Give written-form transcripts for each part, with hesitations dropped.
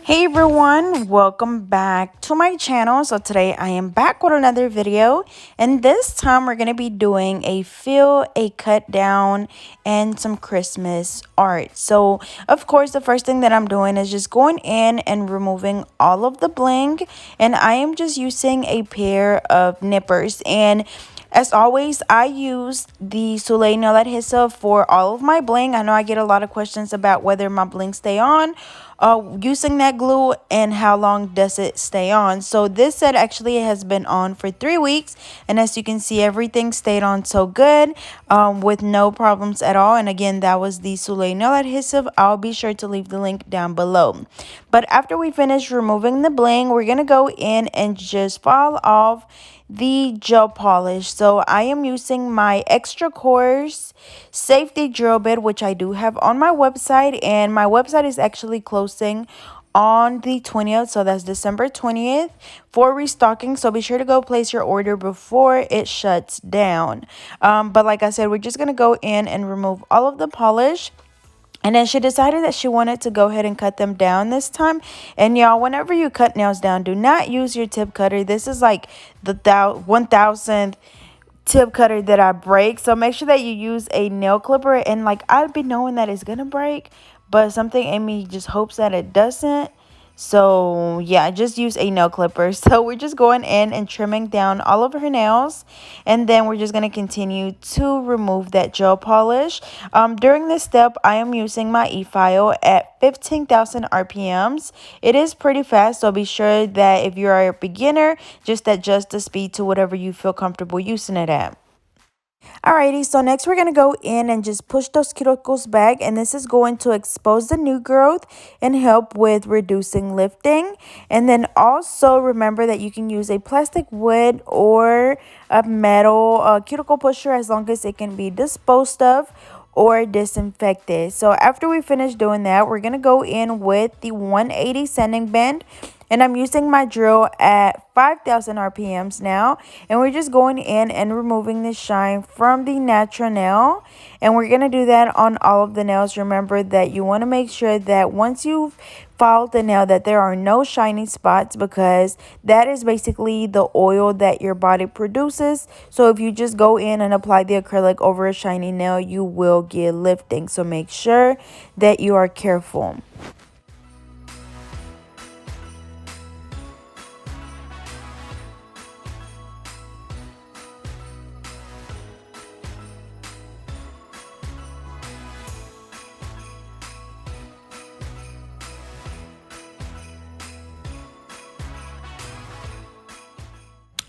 Hey everyone, welcome back to my channel. So today I am back with another video, and this time we're going to be doing a fill, a cut down, and some Christmas art. So of course the first thing that I'm doing is just going in and removing all of the bling, and I am just using a pair of nippers. And as always, I use the Soleil nail adhesive for all of my bling. I know I get a lot of questions about whether my bling stay on using that glue and how long does it stay on. So this set actually has been on for 3 weeks, and as you can see, everything stayed on so good with no problems at all. And again, that was the Soleil nail adhesive. I'll be sure to leave the link down below. But after we finish removing the bling, we're gonna go in and just file off the gel polish. So I am using my extra coarse safety drill bit, which I do have on my website, and my website is actually closing on the 20th, so that's December 20th for restocking. So be sure to go place your order before it shuts down. But like I said, we're just gonna go in and remove all of the polish. And then she decided that she wanted to go ahead and cut them down this time. And y'all, whenever you cut nails down, do not use your tip cutter. This is like the 1000th tip cutter that I break. So make sure that you use a nail clipper. And like, I'd be knowing that it's going to break, but something in me just hopes that it doesn't. So yeah, just use a nail clipper. So we're just going in and trimming down all of her nails, and then we're just going to continue to remove that gel polish. During this step, I am using my e-file at 15,000 RPMs. It is pretty fast, so be sure that if you are a beginner, just adjust the speed to whatever you feel comfortable using it at. Alrighty, so next we're going to go in and just push those cuticles back, and this is going to expose the new growth and help with reducing lifting. And then also remember that you can use a plastic, wood, or a metal cuticle pusher as long as it can be disposed of or disinfected. So after we finish doing that, we're going to go in with the 180 sanding band. And I'm using my drill at 5,000 RPMs now. And we're just going in and removing the shine from the natural nail. And we're going to do that on all of the nails. Remember that you want to make sure that once you've filed the nail that there are no shiny spots, because that is basically the oil that your body produces. So if you just go in and apply the acrylic over a shiny nail, you will get lifting. So make sure that you are careful.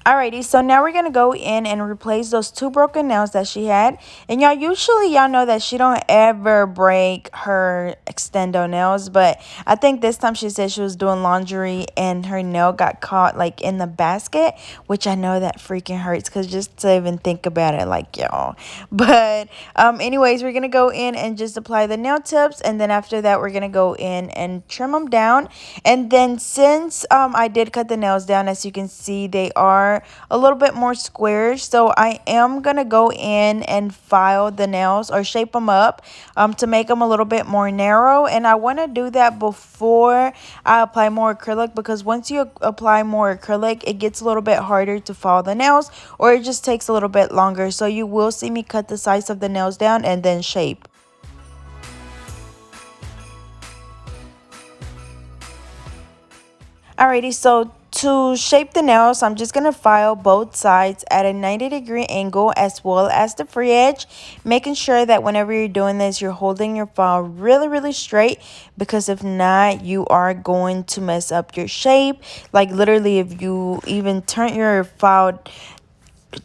Alrighty, so now we're gonna go in and replace those 2 broken nails that she had. And y'all, usually y'all know that she don't ever break her extendo nails, but I think this time she said she was doing laundry and her nail got caught like in the basket, which I know that freaking hurts, because just to even think about it, like, y'all. But anyways, we're gonna go in and just apply the nail tips, and then after that we're gonna go in and trim them down. And then since I did cut the nails down, as you can see, they are a little bit more squarish, so I am gonna go in and file the nails or shape them up to make them a little bit more narrow. And I want to do that before I apply more acrylic, because once you apply more acrylic, it gets a little bit harder to file the nails, or it just takes a little bit longer. So you will see me cut the size of the nails down and then shape. Alrighty, so to shape the nails, I'm just going to file both sides at a 90-degree angle as well as the free edge, making sure that whenever you're doing this, you're holding your file really straight, because if not, you are going to mess up your shape. Like literally, if you even turn your file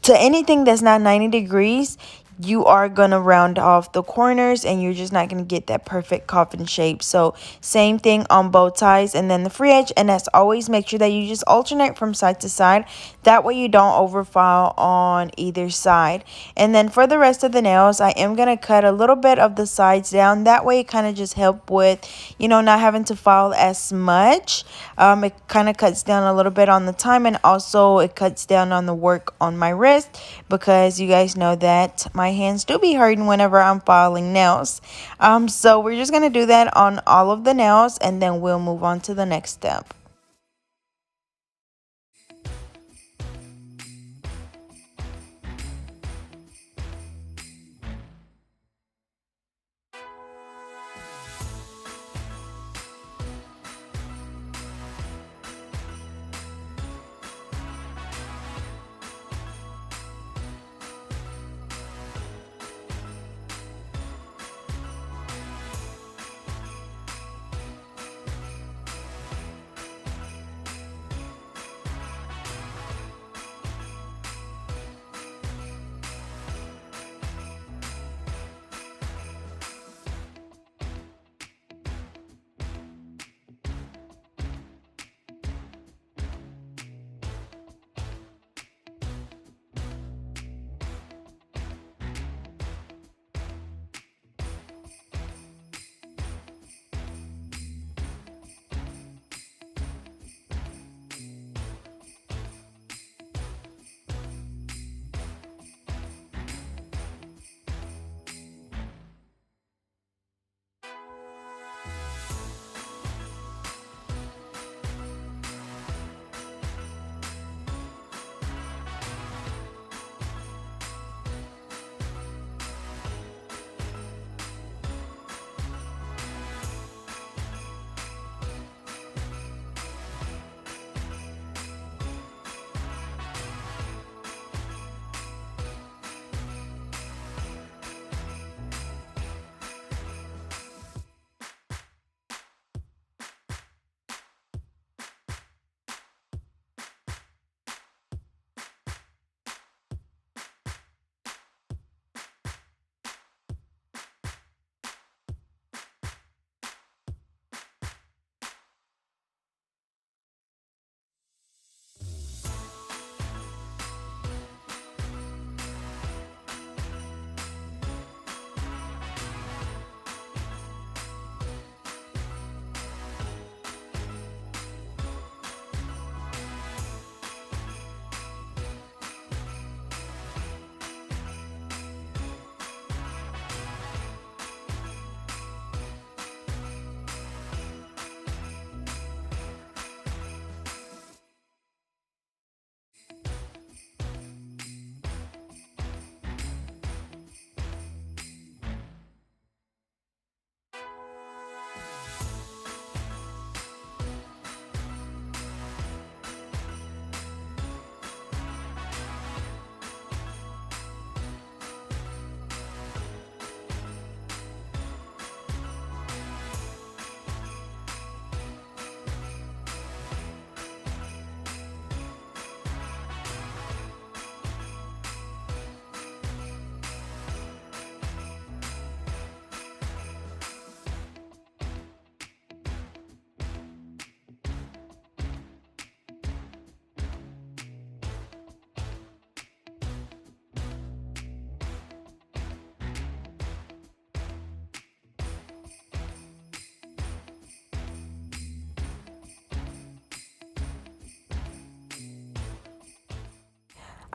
to anything that's not 90 degrees, you are gonna round off the corners and you're just not gonna get that perfect coffin shape. So same thing on both sides, and then the free edge. And as always, make sure that you just alternate from side to side, that way you don't overfile on either side. And then for the rest of the nails, I am gonna cut a little bit of the sides down, that way it kind of just help with, you know, not having to file as much. It kind of cuts down a little bit on the time, and also it cuts down on the work on my wrist, because you guys know that my hands do be hurting whenever I'm filing nails. So we're just gonna do that on all of the nails, and then we'll move on to the next step.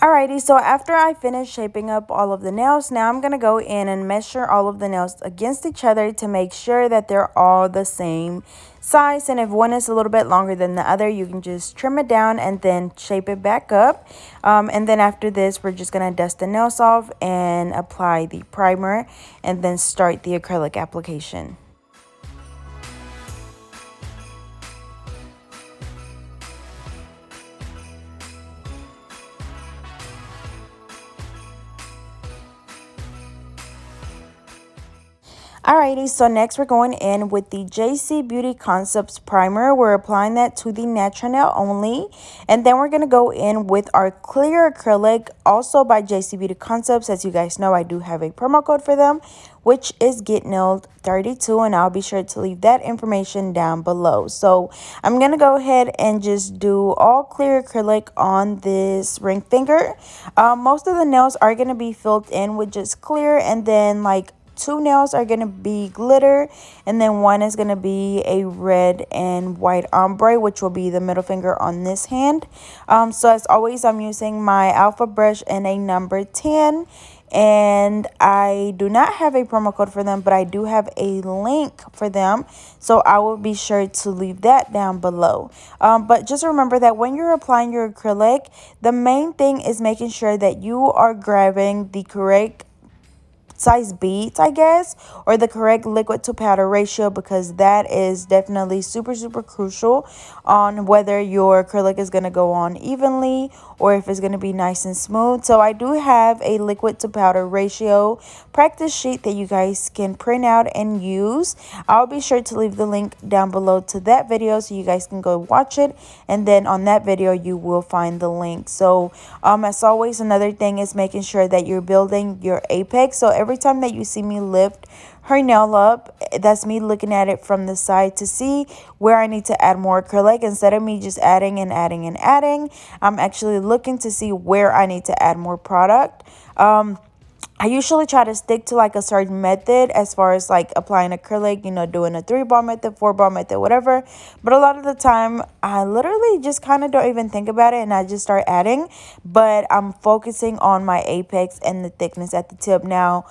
Alrighty, so after I finish shaping up all of the nails, now I'm going to go in and measure all of the nails against each other to make sure that they're all the same size. And if one is a little bit longer than the other, you can just trim it down and then shape it back up. And then after this, we're just going to dust the nails off and apply the primer and then start the acrylic application. Alrighty, so next we're going in with the JC Beauty Concepts Primer. We're applying that to the natural nail only. And then we're going to go in with our clear acrylic, also by JC Beauty Concepts. As you guys know, I do have a promo code for them, which is GetNailed32, and I'll be sure to leave that information down below. So I'm going to go ahead and just do all clear acrylic on this ring finger. Most of the nails are going to be filled in with just clear, and then like 2 nails are going to be glitter, and then 1 is going to be a red and white ombre, which will be the middle finger on this hand. So as always, I'm using my alpha brush and a number 10, and I do not have a promo code for them, but I do have a link for them, so I will be sure to leave that down below. But just remember that when you're applying your acrylic, the main thing is making sure that you are grabbing the correct size beads, I guess, or the correct liquid to powder ratio, because that is definitely super crucial on whether your acrylic is going to go on evenly or if it's going to be nice and smooth. So I do have a liquid to powder ratio practice sheet that you guys can print out and use. I'll be sure to leave the link down below to that video so you guys can go watch it, and then on that video you will find the link. So as always, another thing is making sure that you're building your apex. So every time that you see me lift her nail up, that's me looking at it from the side to see where I need to add more acrylic. Instead of me just adding and adding and adding, I'm actually looking to see where I need to add more product. I usually try to stick to like a certain method as far as like applying acrylic, you know, doing a 3-bar method, 4-bar method, whatever. But a lot of the time, I literally just kind of don't even think about it and I just start adding. But I'm focusing on my apex and the thickness at the tip. Now,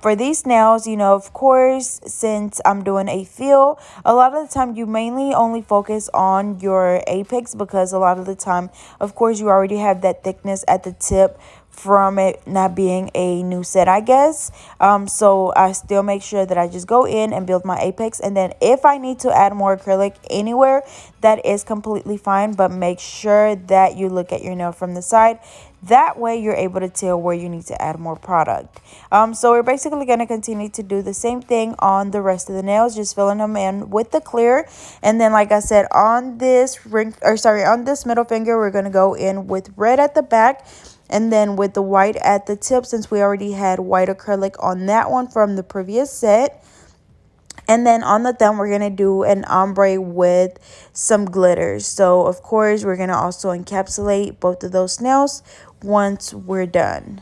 for these nails, you know, of course, since I'm doing a feel, a lot of the time you mainly only focus on your apex because a lot of the time, of course, you already have that thickness at the tip from it not being a new set, I guess. So I still make sure that I just go in and build my apex, and then if I need to add more acrylic anywhere, that is completely fine, but make sure that you look at your nail from the side. That way you're able to tell where you need to add more product. So we're basically going to continue to do the same thing on the rest of the nails, just filling them in with the clear. And then like I said, on this on this middle finger, we're going to go in with red at the back, and then with the white at the tip, since we already had white acrylic on that one from the previous set. And then on the thumb, we're going to do an ombre with some glitters. So, of course, we're going to also encapsulate both of those nails once we're done.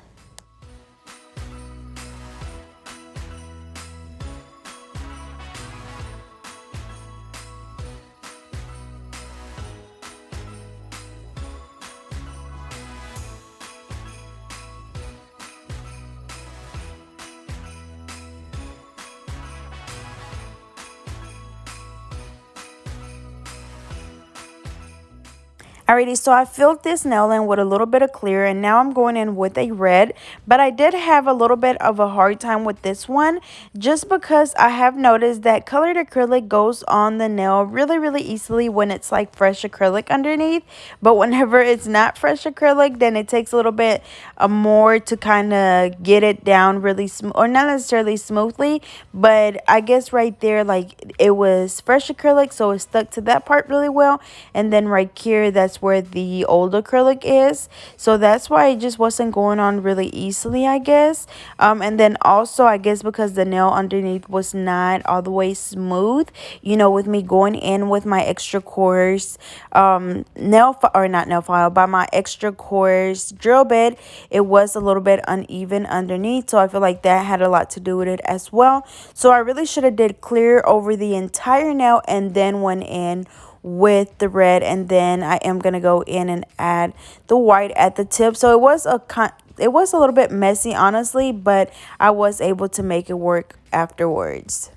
Alrighty, so I filled this nail in with a little bit of clear, and now I'm going in with a red. But I did have a little bit of a hard time with this one, just because I have noticed that colored acrylic goes on the nail really easily when it's like fresh acrylic underneath. But whenever it's not fresh acrylic, then it takes a little bit more to kind of get it down really smooth, or not necessarily smoothly, but I guess right there, like, it was fresh acrylic, so it stuck to that part really well. And then right here, that's where the old acrylic is, so that's why it just wasn't going on really easily, I guess. And then also, I guess because the nail underneath was not all the way smooth, you know, with me going in with my extra coarse not nail file, by my extra coarse drill bit, it was a little bit uneven underneath, so I feel like that had a lot to do with it as well. So I really should have did clear over the entire nail and then went in with the red, and then I am going to go in and add the white at the tip. So it was a little bit messy, honestly, but I was able to make it work afterwards.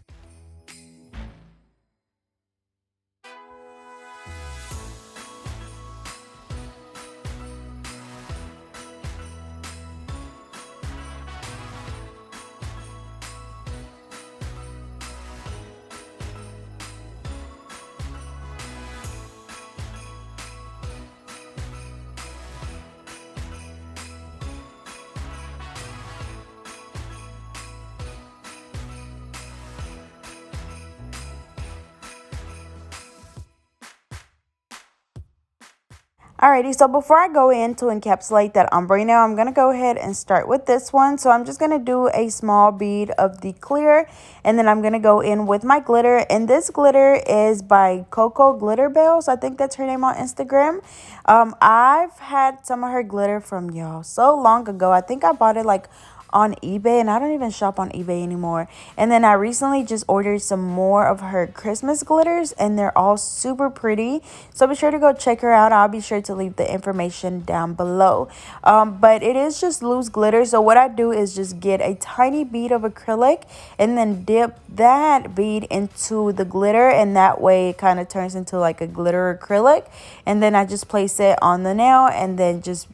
Alrighty, so before I go in to encapsulate that ombre now, I'm going to go ahead and start with this one. So I'm just going to do a small bead of the clear, and then I'm going to go in with my glitter. And this glitter is by Coco Glitter Bells. I think that's her name on Instagram. I've had some of her glitter from y'all so long ago. I think I bought it like on eBay, and I don't even shop on eBay anymore. And then I recently just ordered some more of her Christmas glitters, and they're all super pretty. So be sure to go check her out. I'll be sure to leave the information down below. But it is just loose glitter. So what I do is just get a tiny bead of acrylic and then dip that bead into the glitter, and that way it kind of turns into like a glitter acrylic. And then I just place it on the nail, and then just,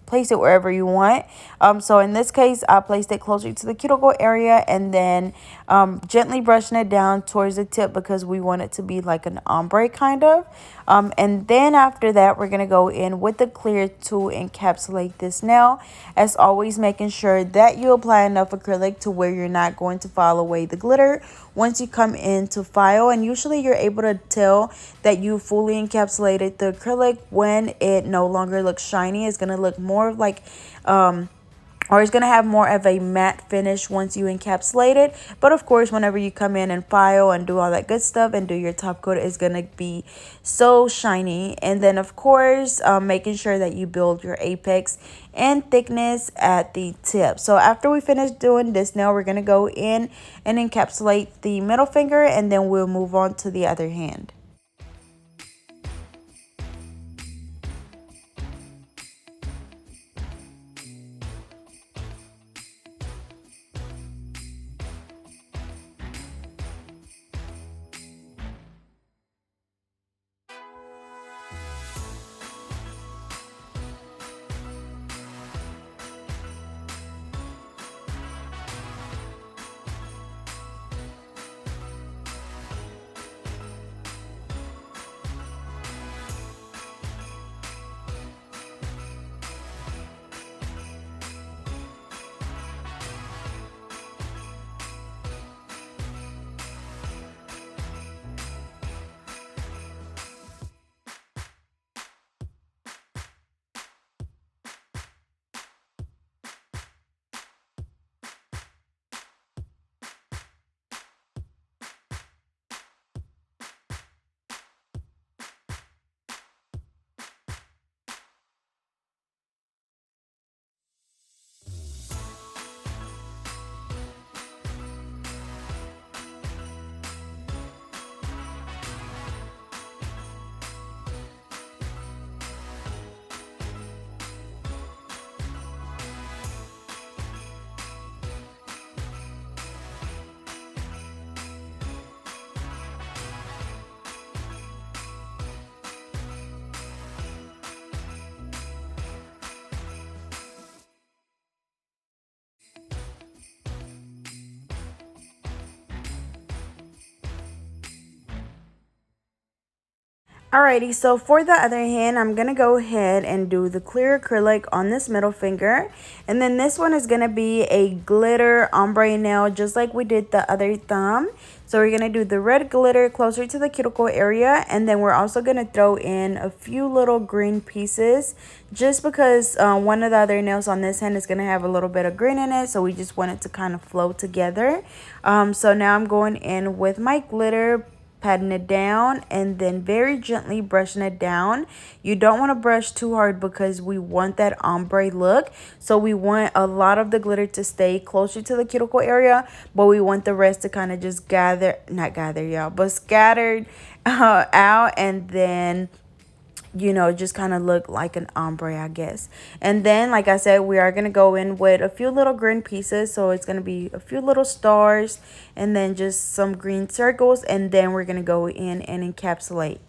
place it wherever you want. So in this case, I placed it closer to the cuticle area, and then gently brushing it down towards the tip because we want it to be like an ombre kind of. And then after that, we're going to go in with the clear to encapsulate this nail. As always, making sure that you apply enough acrylic to where you're not going to file away the glitter once you come in to file. And usually you're able to tell that you fully encapsulated the acrylic when it no longer looks shiny. It's going to look more like or it's going to have more of a matte finish once you encapsulate it. But of course, whenever you come in and file and do all that good stuff and do your top coat, it's going to be so shiny. And then of course, making sure that you build your apex and thickness at the tip. So after we finish doing this nail, we're going to go in and encapsulate the middle finger, and then we'll move on to the other hand. Alrighty, so for the other hand, I'm going to go ahead and do the clear acrylic on this middle finger. And then this one is going to be a glitter ombre nail, just like we did the other thumb. So we're going to do the red glitter closer to the cuticle area. And then we're also going to throw in a few little green pieces, just because one of the other nails on this hand is going to have a little bit of green in it. So we just want it to kind of flow together. So now I'm going in with my glitter, patting it down, and then very gently brushing it down. You don't want to brush too hard because we want that ombre look. So we want a lot of the glitter to stay closer to the cuticle area, but we want the rest to kind of just not gather, y'all, but scattered out, and then just kind of look like an ombre, I guess. And then, like I said, we are going to go in with a few little green pieces. So it's going to be a few little stars and then just some green circles. And then we're going to go in and encapsulate.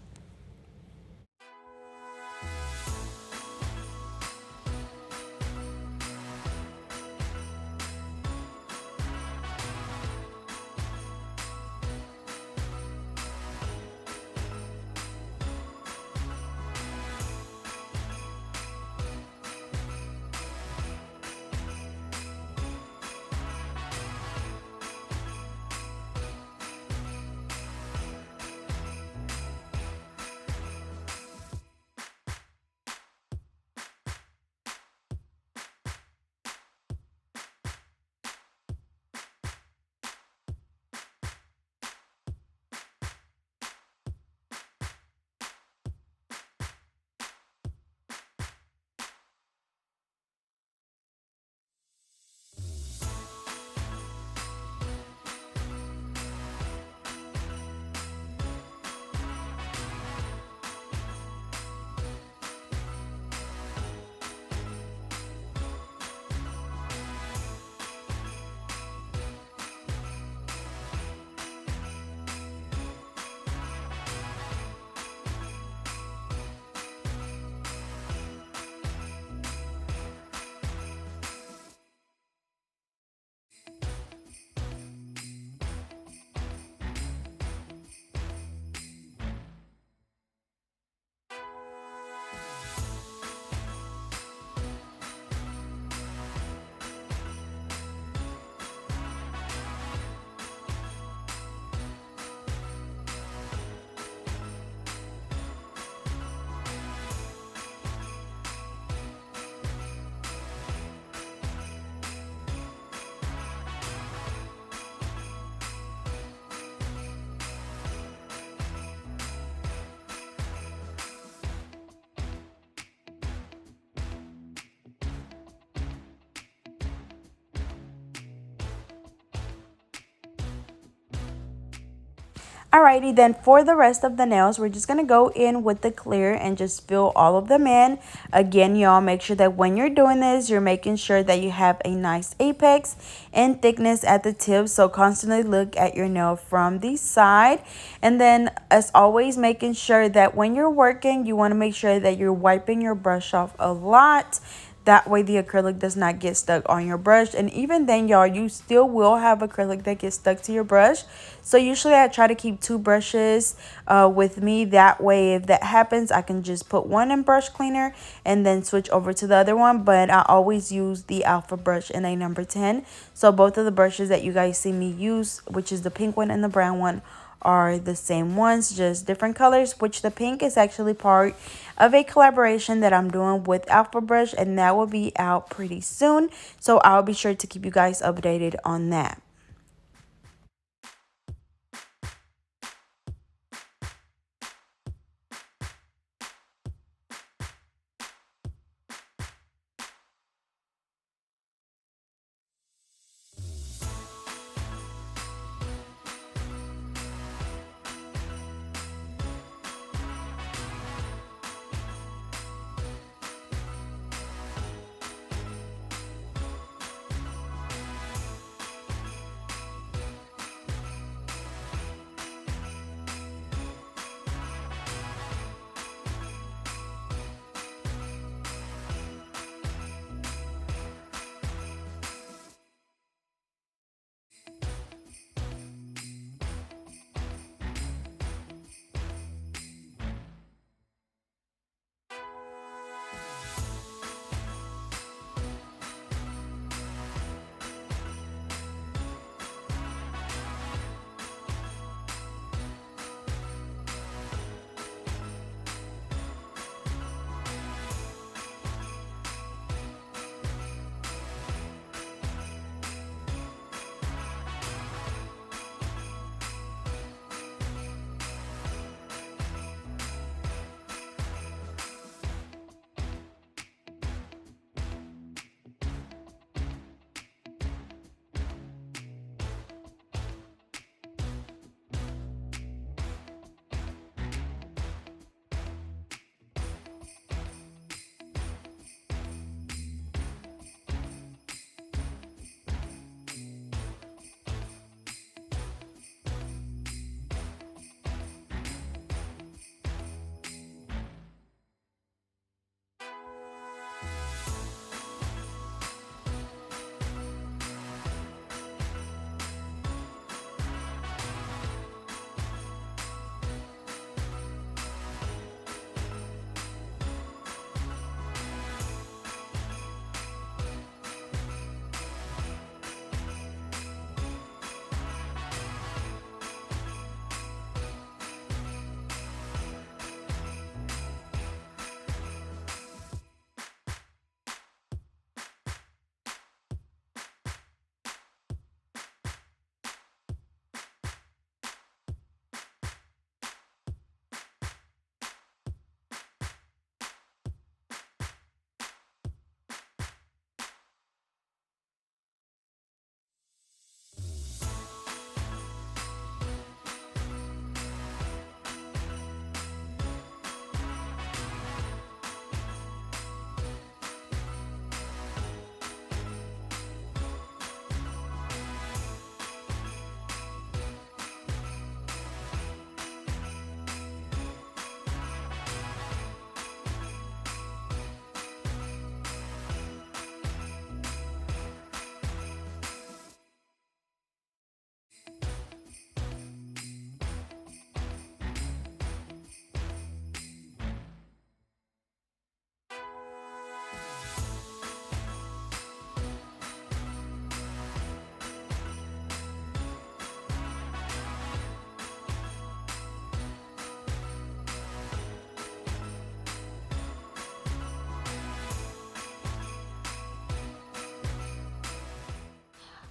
Alrighty, then for the rest of the nails, we're just going to go in with the clear and just fill all of them in. Again, y'all, make sure that when you're doing this, you're making sure that you have a nice apex and thickness at the tip. So constantly look at your nail from the side. And then, as always, making sure that when you're working, you want to make sure that you're wiping your brush off a lot. That way the acrylic does not get stuck on your brush. And even then, y'all, you still will have acrylic that gets stuck to your brush. So usually I try to keep 2 brushes with me. That way, if that happens, I can just put one in brush cleaner and then switch over to the other one. But I always use the alpha brush in a number 10. So both of the brushes that you guys see me use, which is the pink one and the brown one, are the same ones, just different colors, which the pink is actually part of a collaboration that I'm doing with Alpha Brush, and that will be out pretty soon. So I'll be sure to keep you guys updated on that.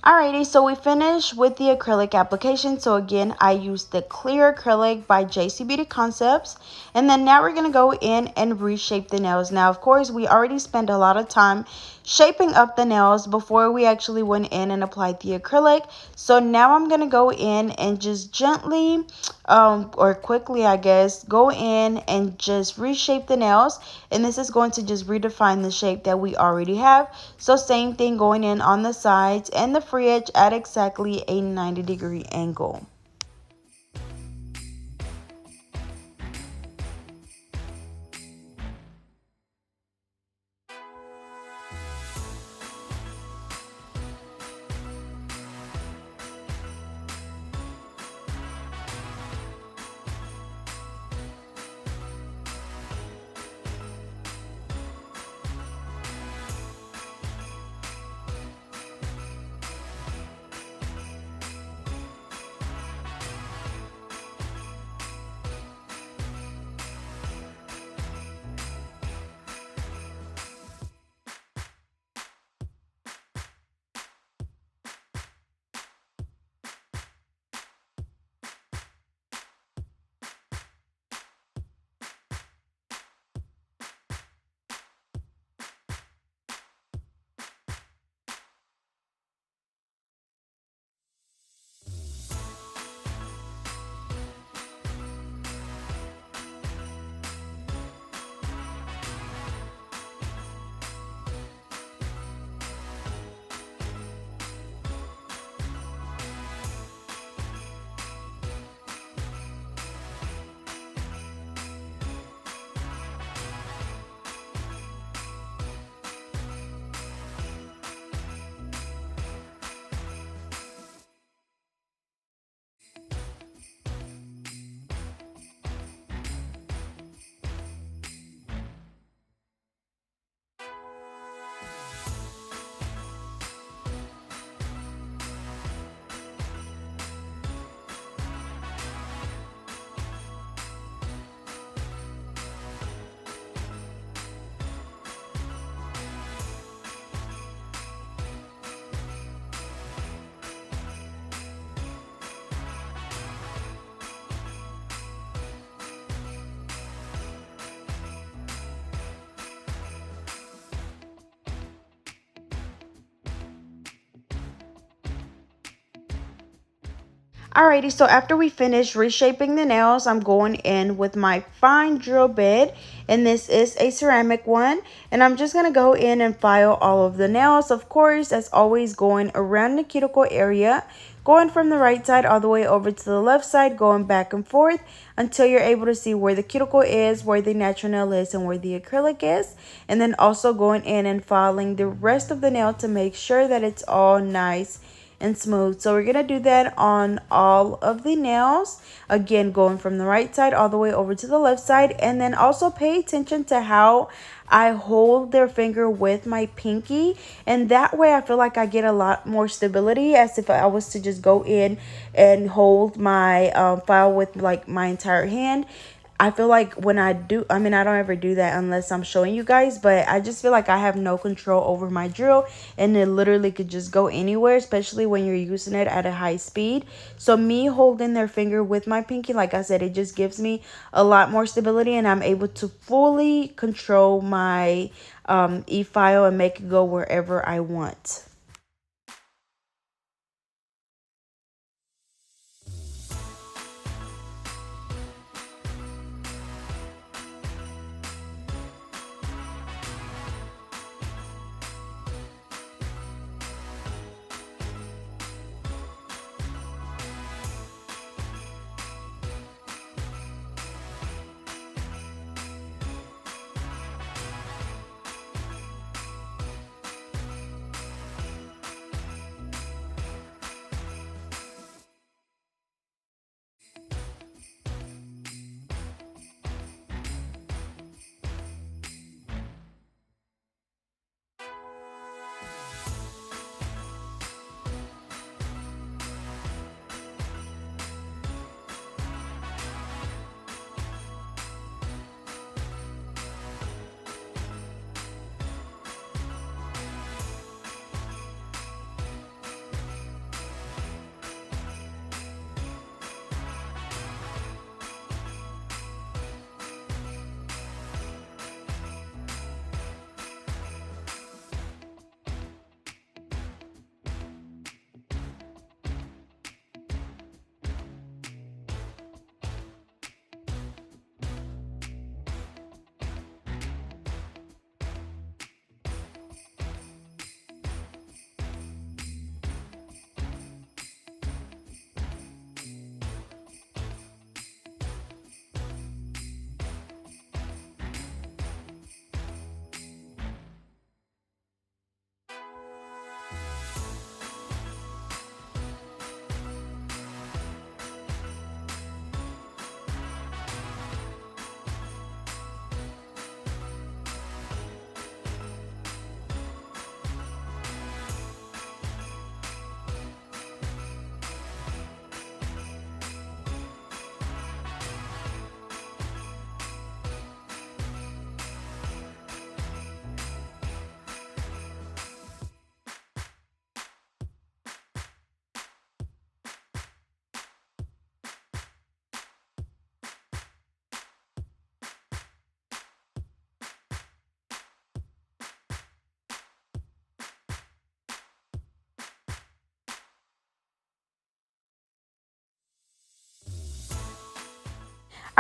Alrighty, so we finished with the acrylic application. So again, I used the clear acrylic by JC Beauty Concepts. And then now we're going to go in and reshape the nails. Now, of course, we already spent a lot of time shaping up the nails before we actually went in and applied the acrylic. So now I'm going to go in and just gently, or quickly, I guess, go in and just reshape the nails. And this is going to just redefine the shape that we already have. So same thing going in on the sides and the free edge at exactly a 90-degree angle. Alrighty, so after we finish reshaping the nails, I'm going in with my fine drill bit, and this is a ceramic one, and I'm just going to go in and file all of the nails, of course, as always, going around the cuticle area, going from the right side all the way over to the left side, going back and forth until you're able to see where the cuticle is, where the natural nail is, and where the acrylic is, and then also going in and filing the rest of the nail to make sure that it's all nice and smooth. So we're gonna do that on all of the nails, again going from the right side all the way over to the left side. And then also pay attention to how I hold their finger with my pinky, and that way I feel like I get a lot more stability, as if I was to just go in and hold my file with like my entire hand. I feel like when I do, I mean, I don't ever do that unless I'm showing you guys, but I just feel like I have no control over my drill, and it literally could just go anywhere, especially when you're using it at a high speed. So me holding their finger with my pinky, like I said, it just gives me a lot more stability, and I'm able to fully control my e-file and make it go wherever I want.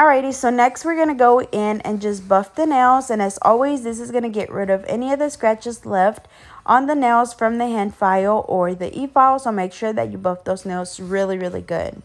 Alrighty, so next we're going to go in and just buff the nails. And as always, this is going to get rid of any of the scratches left on the nails from the hand file or the e-file. So make sure that you buff those nails really, really good.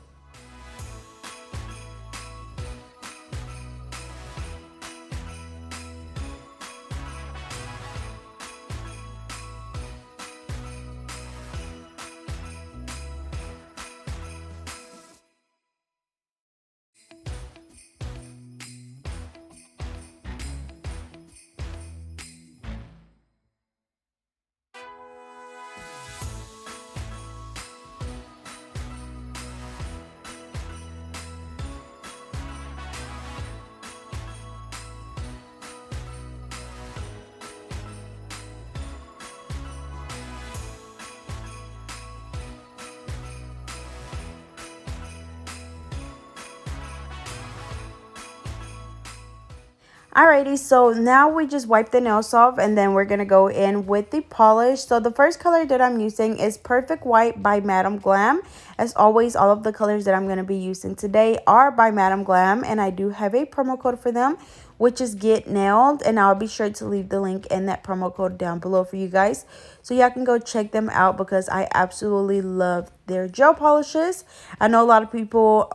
Alrighty, so now we just wipe the nails off and then we're going to go in with the polish. So the first color that I'm using is Perfect White by Madam Glam. As always, all of the colors that I'm going to be using today are by Madam Glam, and I do have a promo code for them, which is Get Nailed, and I'll be sure to leave the link in that promo code down below for you guys, so y'all can go check them out because I absolutely love their gel polishes. I know a lot of people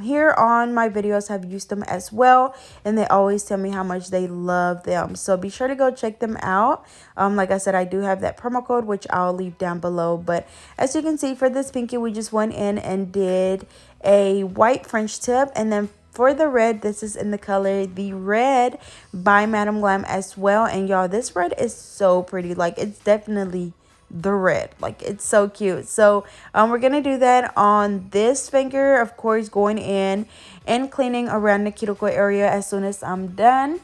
here on my videos have used them as well, and they always tell me how much they love them, so be sure to go check them out. Like I said, I do have that promo code, which I'll leave down below. But as you can see, for this pinky, we just went in and did a white French tip, and then for the red, this is in the color The Red by Madam Glam as well. And y'all, this red is so pretty. Like, it's definitely the red. Like, it's so cute. So we're gonna do that on this finger, of course, going in and cleaning around the cuticle area as soon as I'm done.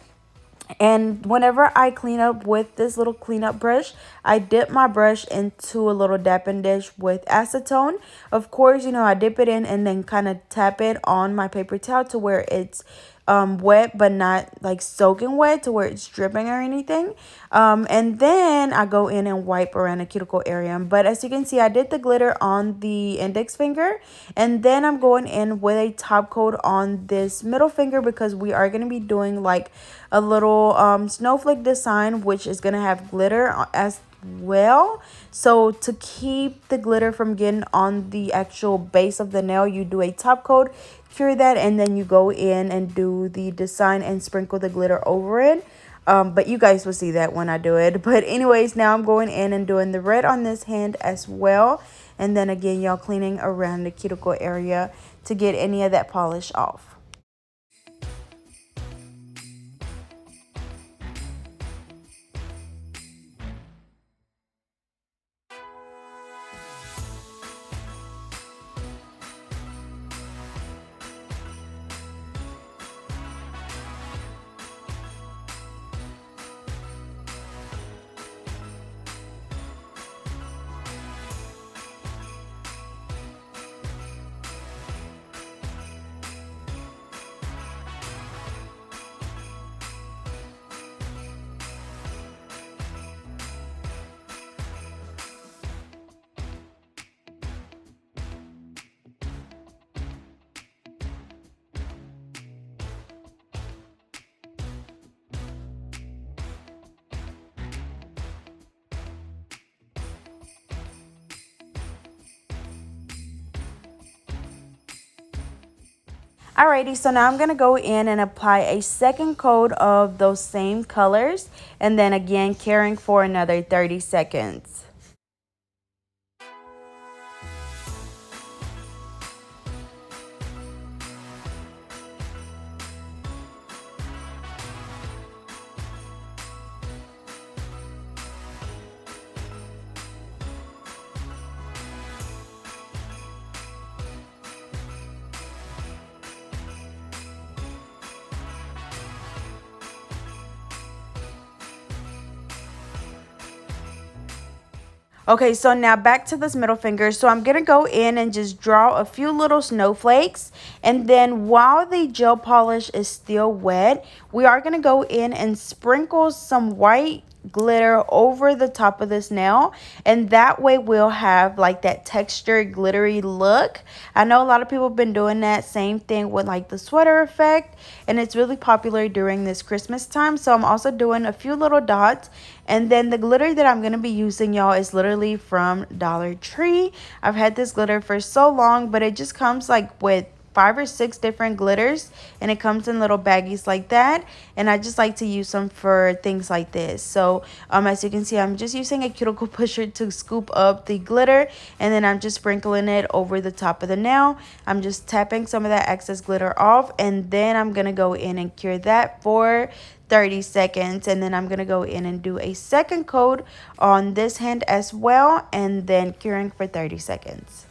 And whenever I clean up with this little cleanup brush, I dip my brush into a little dapping dish with acetone. Of course, you know, I dip it in and then kind of tap it on my paper towel to where it's wet but not like soaking wet to where it's dripping or anything. And then I go in and wipe around the cuticle area. But as you can see, I did the glitter on the index finger, and then I'm going in with a top coat on this middle finger because we are going to be doing like a little snowflake design, which is going to have glitter as well. So to keep the glitter from getting on the actual base of the nail, you do a top coat, cure that, and then you go in and do the design and sprinkle the glitter over it. But you guys will see that when I do it. But anyways, now I'm going in and doing the red on this hand as well, and then again, y'all, cleaning around the cuticle area to get any of that polish off. Alrighty, so now I'm going to go in and apply a second coat of those same colors, and then again curing for another 30 seconds. Okay, so now back to this middle finger. So I'm going to go in and just draw a few little snowflakes. And then while the gel polish is still wet, we are going to go in and sprinkle some white glitter over the top of this nail, and that way we'll have like that textured glittery look. I know a lot of people have been doing that same thing with like the sweater effect, and it's really popular during this Christmas time. So I'm also doing a few little dots, and then the glitter that I'm going to be using, y'all, is literally from Dollar Tree. I've had this glitter for so long, but it just comes like with 5 or 6 different glitters, and it comes in little baggies like that, and I just like to use them for things like this. So as you can see, I'm just using a cuticle pusher to scoop up the glitter, and then I'm just sprinkling it over the top of the nail. I'm just tapping some of that excess glitter off, and then I'm gonna go in and cure that for 30 seconds, and then I'm gonna go in and do a second coat on this hand as well, and then curing for 30 seconds.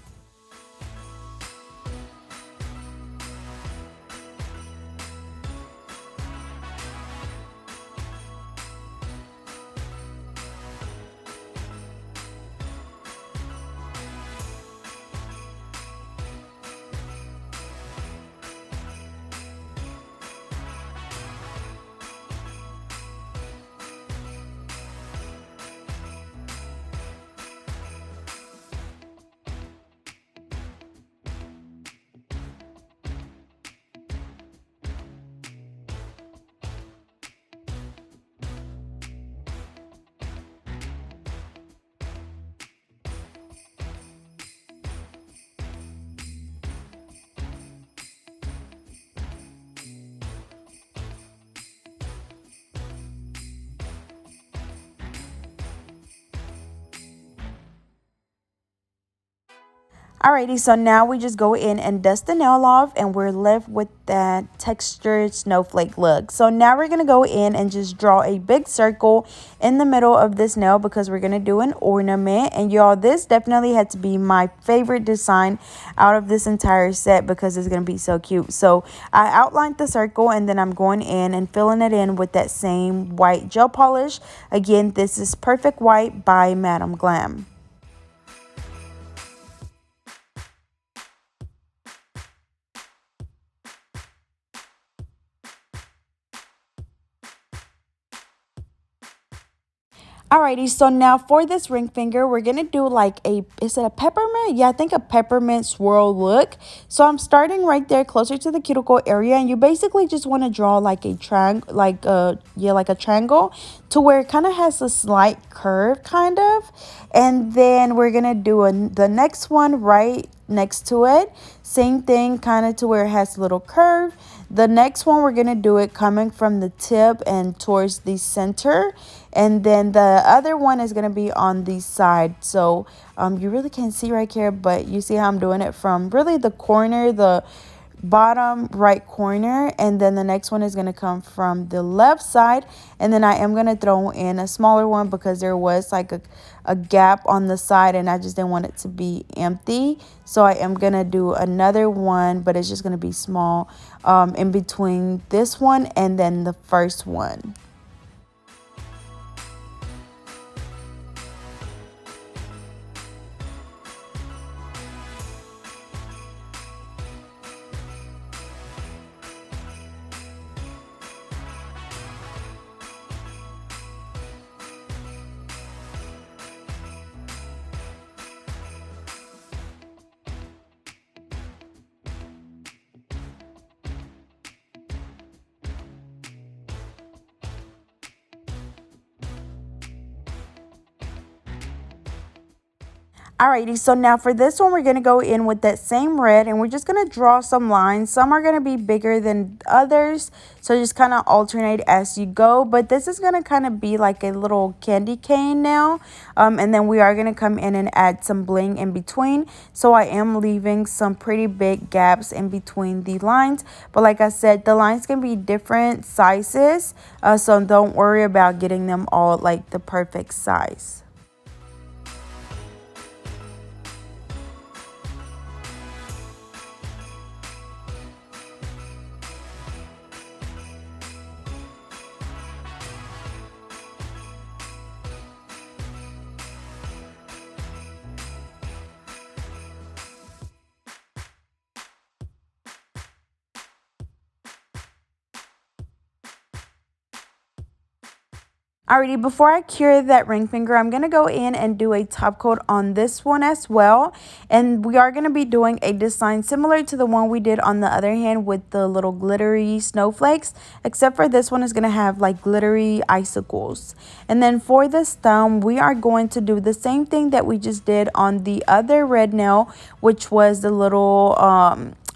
Alrighty, so now we just go in and dust the nail off, and we're left with that textured snowflake look. So now we're going to go in and just draw a big circle in the middle of this nail because we're going to do an ornament. And y'all, this definitely had to be my favorite design out of this entire set because it's going to be so cute. So I outlined the circle, and then I'm going in and filling it in with that same white gel polish. Again, this is Perfect White by Madam Glam. Alrighty, so now for this ring finger, we're gonna do like is it a peppermint? Yeah, I think a peppermint swirl look. So I'm starting right there closer to the cuticle area, and you basically just want to draw like a triangle, like a triangle, to where it kind of has a slight curve, kind of. And then we're gonna do the next one right next to it. Same thing, kind of to where it has a little curve. The next one, we're gonna do it coming from the tip and towards the center, and then the other one is going to be on the side. So you really can't see right here, but you see how I'm doing it from really the corner, the bottom right corner, and then the next one is going to come from the left side. And then I am going to throw in a smaller one because there was like a gap on the side, and I just didn't want it to be empty. So I am going to do another one, but it's just going to be small in between this one and then the first one. Alrighty, so now for this one, we're going to go in with that same red, and we're just going to draw some lines. Some are going to be bigger than others, so just kind of alternate as you go. But this is going to kind of be like a little candy cane now, and then we are going to come in and add some bling in between. So I am leaving some pretty big gaps in between the lines, but like I said, the lines can be different sizes, so don't worry about getting them all like the perfect size. Alrighty, before I cure that ring finger, I'm going to go in and do a top coat on this one as well. And we are going to be doing a design similar to the one we did on the other hand with the little glittery snowflakes. Except for this one is going to have like glittery icicles. And then for this thumb, we are going to do the same thing that we just did on the other red nail, which was the little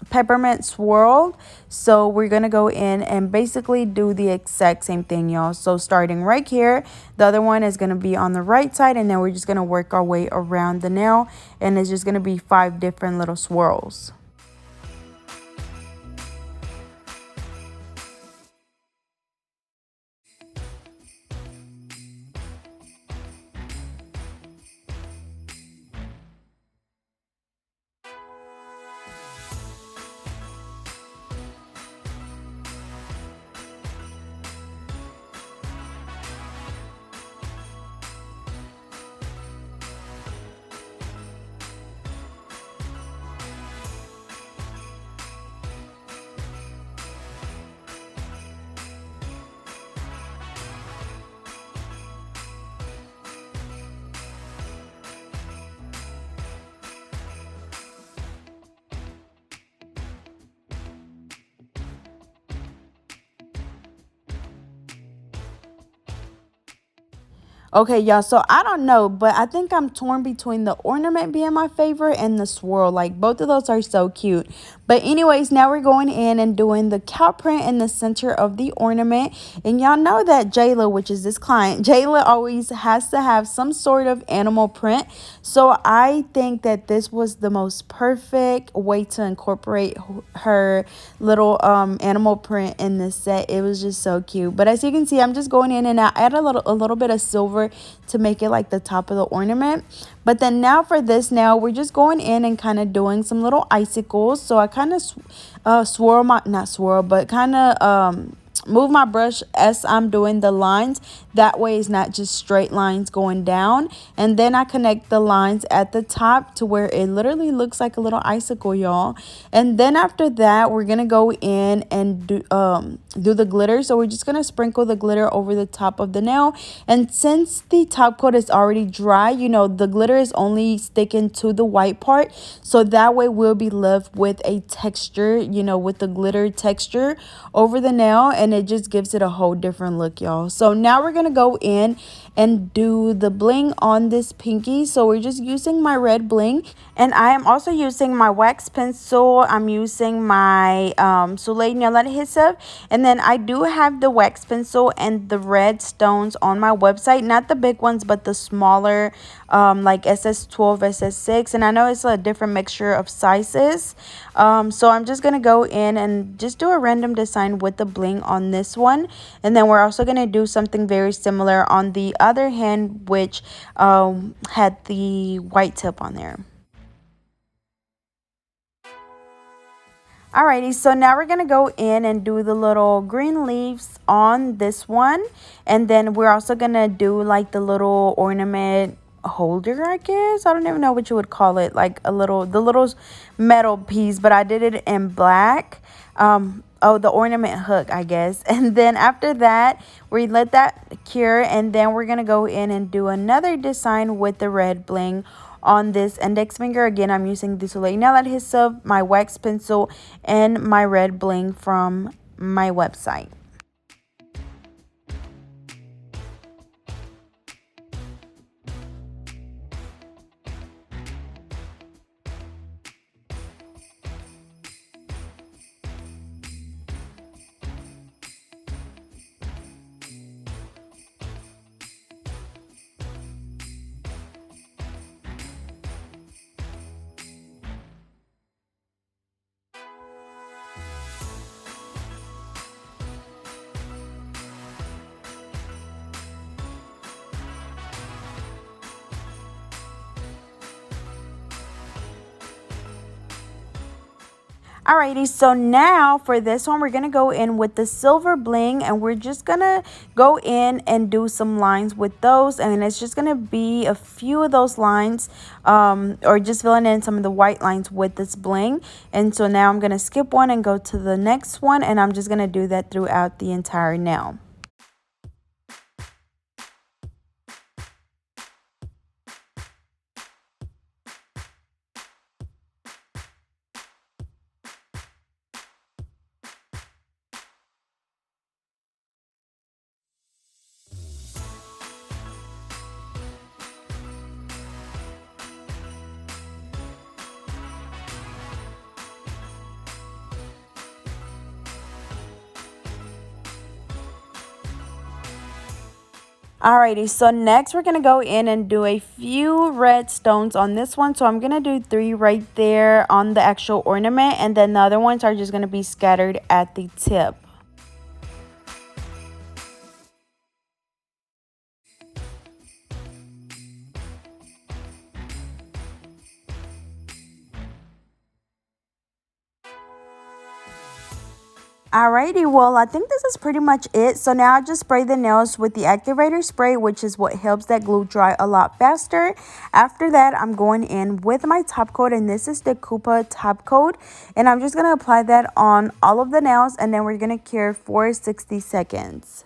peppermint swirl. So we're gonna go in and basically do the exact same thing, y'all. So starting right here, the other one is gonna be on the right side, and then we're just gonna work our way around the nail, and it's just gonna be 5 different little swirls. Okay, y'all, so I don't know, but I think I'm torn between the ornament being my favorite and the swirl. Like, both of those are so cute. But anyways, now we're going in and doing the cow print in the center of the ornament. And y'all know that Jayla, which is this client, Jayla always has to have some sort of animal print. So I think that this was the most perfect way to incorporate her little animal print in this set. It was just so cute. But as you can see, I'm just going in and I add a little bit of silver to make it like the top of the ornament. But then now for this nail, we're just going in and kind of doing some little icicles. So I kind of swirl my, not swirl, but kind of move my brush as I'm doing the lines. That way it's not just straight lines going down. And then I connect the lines at the top to where it literally looks like a little icicle, y'all. And then after that, we're gonna go in and do the glitter. So we're just gonna sprinkle the glitter over the top of the nail. And since the top coat is already dry, you know, the glitter is only sticking to the white part. So that way we'll be left with a texture, you know, with the glitter texture over the nail, and it just gives it a whole different look, y'all. So now we're gonna go in and do the bling on this pinky. So we're just using my red bling, and I am also using my wax pencil. I'm using my Soleil nail adhesive, and then I do have the wax pencil and the red stones on my website, not the big ones but the smaller like SS12 SS6, and I know it's a different mixture of sizes. So I'm just gonna go in and just do a random design with the bling on this one, and then we're also gonna do something very similar on the other hand, which had the white tip on there. Alrighty, so now we're gonna go in and do the little green leaves on this one, and then we're also gonna do like the little ornament holder, I guess. I don't even know what you would call it, like the little metal piece, but I did it in black. Oh, the ornament hook, I guess. And then after that, we let that cure, and then we're gonna go in and do another design with the red bling on this index finger. Again, I'm using the Soleil nail adhesive, my wax pencil, and my red bling from my website. Alrighty, so now for this one, we're going to go in with the silver bling, and we're just going to go in and do some lines with those. And it's just going to be a few of those lines, or just filling in some of the white lines with this bling. And so now I'm going to skip one and go to the next one, and I'm just going to do that throughout the entire nail. Alrighty, so next we're going to go in and do a few red stones on this one. So I'm going to do 3 right there on the actual ornament, and then the other ones are just going to be scattered at the tip. Alrighty, well, I think this is pretty much it. So now I just spray the nails with the activator spray, which is what helps that glue dry a lot faster. After that, I'm going in with my top coat, and this is the Koopa top coat. And I'm just going to apply that on all of the nails, and then we're going to cure for 60 seconds.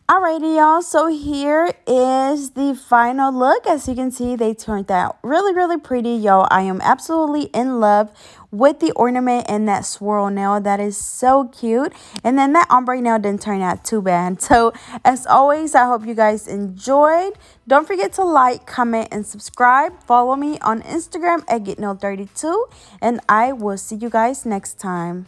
Alrighty, y'all, so here is the final look. As you can see, they turned out really pretty, y'all. I am absolutely in love with the ornament and that swirl nail. That is so cute. And then that ombre nail didn't turn out too bad. So as always, I hope you guys enjoyed. Don't forget to like, comment, and subscribe. Follow me on Instagram at GetNail32, and I will see you guys next time.